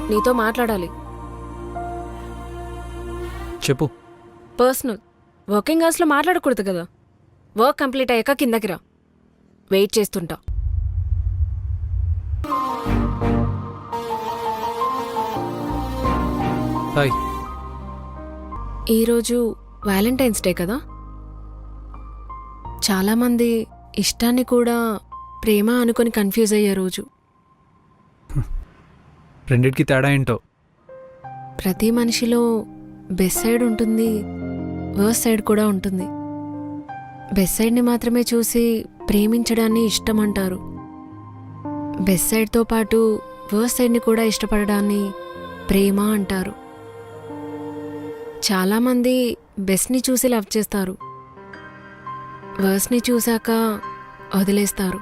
నీతో మాట్లాడాలి. చెప్పు. పర్సనల్. వర్కింగ్ అవర్స్లో మాట్లాడకూడదు కదా. వర్క్ కంప్లీట్ అయ్యాక కిందకి రా, వెయిట్ చేస్తుంటా. హాయ్. ఈరోజు వ్యాలంటైన్స్ డే కదా. చాలామంది ఇష్టాన్ని కూడా ప్రేమ అనుకొని కన్ఫ్యూజ్ అయ్యే రోజు. రెండిటికి తేడా ఏంటో. ప్రతి మనిషిలో బెస్ట్ సైడ్ ఉంటుంది, వర్స్ట్ సైడ్ కూడా ఉంటుంది. బెస్ట్ సైడ్ని మాత్రమే చూసి ప్రేమించడాన్ని ఇష్టం అంటారు. బెస్ట్ సైడ్తో పాటు వర్స్ట్ సైడ్ని కూడా ఇష్టపడడాన్ని ప్రేమ అంటారు. చాలామంది బెస్ట్ని చూసి లవ్ చేస్తారు, వర్స్ట్ని చూశాక వదిలేస్తారు.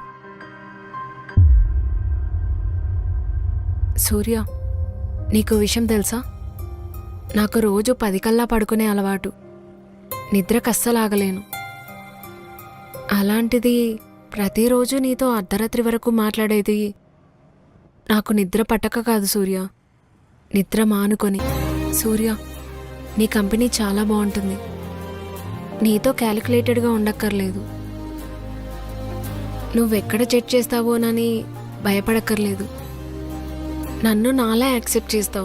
సూర్య, నీకు విషయం తెలుసా? నాకు రోజు 10 కల్లా పడుకునే అలవాటు. నిద్రకు అస్సలు ఆగలేను. అలాంటిది ప్రతిరోజు నీతో అర్ధరాత్రి వరకు మాట్లాడేది నాకు నిద్ర పట్టక కాదు సూర్య, నిద్ర మానుకొని. సూర్య, నీ కంపెనీ చాలా బాగుంటుంది. నీతో క్యాలిక్యులేటెడ్గా ఉండక్కర్లేదు. నువ్వెక్కడ చెక్ చేస్తావోనని భయపడక్కర్లేదు. నన్ను నాలా యాక్సెప్ట్ చేస్తావు.